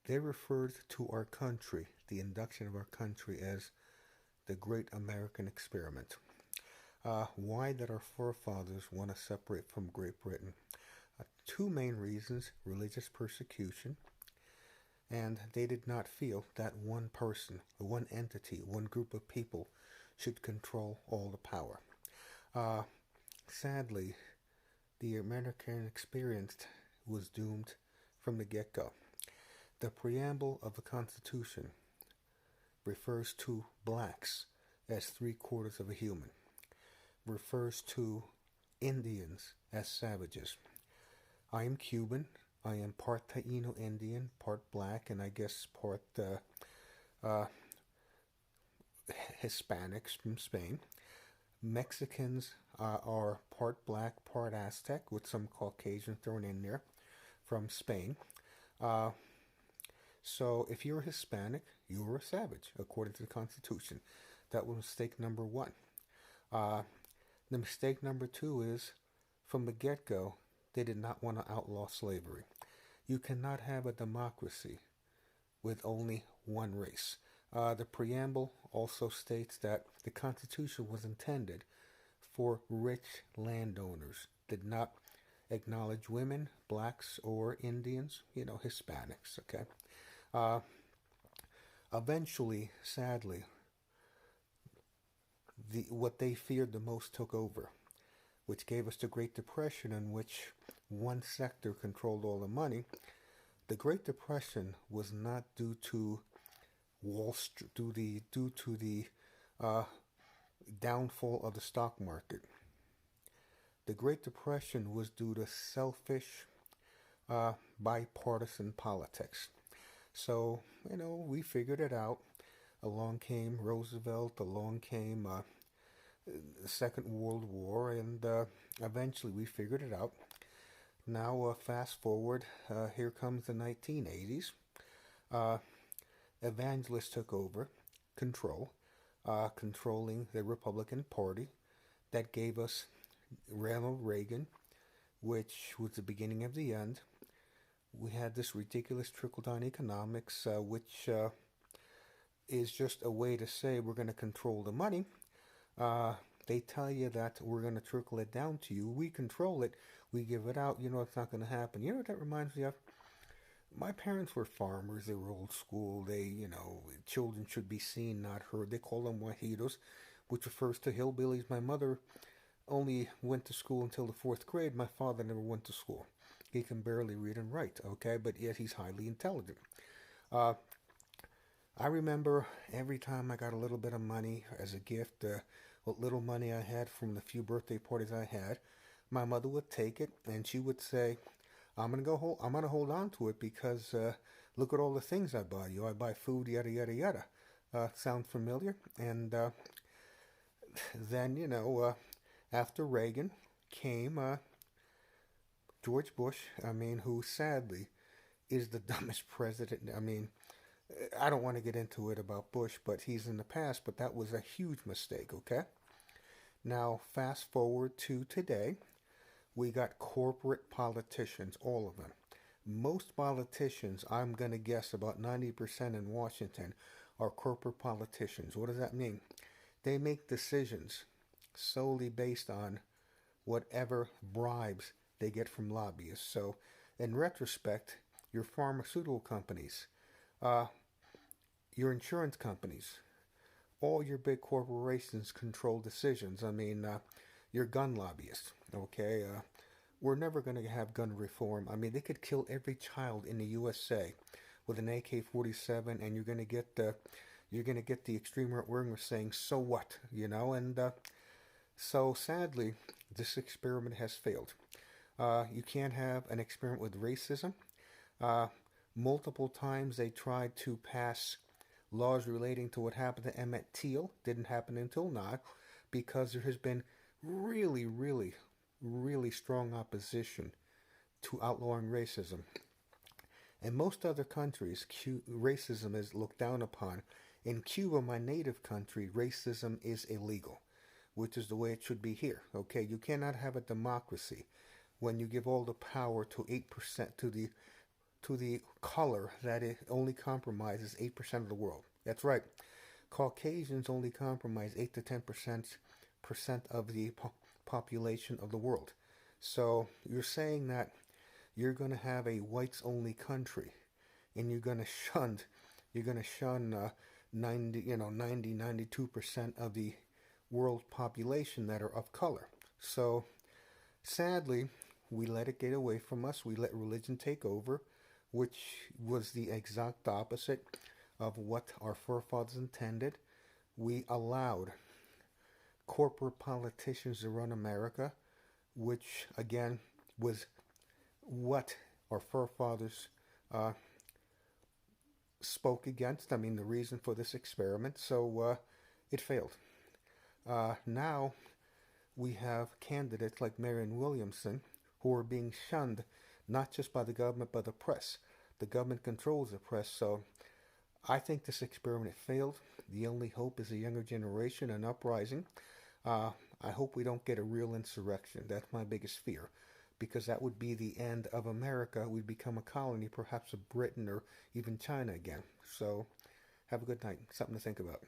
They referred to our country, the induction of our country, as the Great American Experiment. Why did our forefathers want to separate from Great Britain? Two main reasons: religious persecution, and they did not feel that one person, one entity, one group of people should control all the power. Uh, Sadly, the American experience was doomed from the get go. The preamble of the Constitution refers to blacks as three-quarters of a human, refers to Indians as savages. I am Cuban. I am part Taino Indian, part black, and I guess part uh, Hispanics from Spain. Mexicans are part black, part Aztec, with some Caucasian thrown in there from Spain. Uh, so if you're Hispanic, you're a savage, according to the Constitution. That was mistake number one. Uh, the mistake number two is from the get go, they did not want to outlaw slavery. You cannot have a democracy with only one race. The preamble also states that the Constitution was intended for rich landowners, did not acknowledge women, blacks, or Indians, Hispanics, okay? Uh, Eventually, sadly, what they feared the most took over, which gave us the Great Depression, in which one sector controlled all the money. The Great Depression was not due to Wall Street, due to the uh, downfall of the stock market. The Great Depression was due to selfish, bipartisan politics. So, we figured it out. Along came Roosevelt, along came the Second World War, and eventually we figured it out. Now, fast forward, here comes the 1980s. Uh, Evangelists took over control, controlling the Republican Party. That gave us Ronald Reagan, which was the beginning of the end. We had this ridiculous trickle-down economics, which is just a way to say we're going to control the money. Uh, they tell you that we're going to trickle it down to you. We control it. We give it out. It's not going to happen. You know what that reminds me of? My parents were farmers. They were old school. Children should be seen, not heard. They call them guajiros, which refers to hillbillies. My mother only went to school until the fourth grade. My father never went to school. He can barely read and write, okay? But yet he's highly intelligent. Uh, I remember every time I got a little bit of money as a gift, what little money I had from the few birthday parties I had, my mother would take it and she would say, I'm gonna hold on to it because look at all the things I buy you. I buy food, yada yada yada. Sound familiar? And then after Reagan came George Bush. Who sadly is the dumbest president. I don't want to get into it about Bush, but he's in the past. But that was a huge mistake. Okay. Now fast forward to today. We got corporate politicians, all of them. Most politicians, I'm going to guess about 90% in Washington, are corporate politicians. What does that mean? They make decisions solely based on whatever bribes they get from lobbyists. So, in retrospect, your pharmaceutical companies, uh, your insurance companies, all your big corporations control decisions. Your gun lobbyists, okay? We're never going to have gun reform. They could kill every child in the USA with an AK-47, and you're gonna get the extreme right wingers saying, "So what?" And so sadly, this experiment has failed. You can't have an experiment with racism. Uh, Multiple times they tried to pass laws relating to what happened to Emmett Till. Didn't happen until now because there has been really, really, really strong opposition to outlawing racism. In most other countries, racism is looked down upon. In Cuba, my native country, racism is illegal, which is the way it should be here. Okay, you cannot have a democracy when you give all the power to 8% to the color that it only compromises 8% of the world. That's right. Caucasians only comprise 8 to 10% of the population of the world. So you're saying that you're going to have a whites only country, and you're going to shun 92% of the world population that are of color. So sadly, we let it get away from us. We let religion take over, which was the exact opposite of what our forefathers intended. We allowed corporate politicians to run America, which again was what our forefathers spoke against. I mean, the reason for this experiment. So it failed. Now we have candidates like Marianne Williamson who are being shunned not just by the government but the press. The government controls the press. So I think this experiment failed. The only hope is a younger generation, an uprising. I hope we don't get a real insurrection. That's my biggest fear, because that would be the end of America. We'd become a colony, perhaps of Britain or even China again. So have a good night. Something to think about.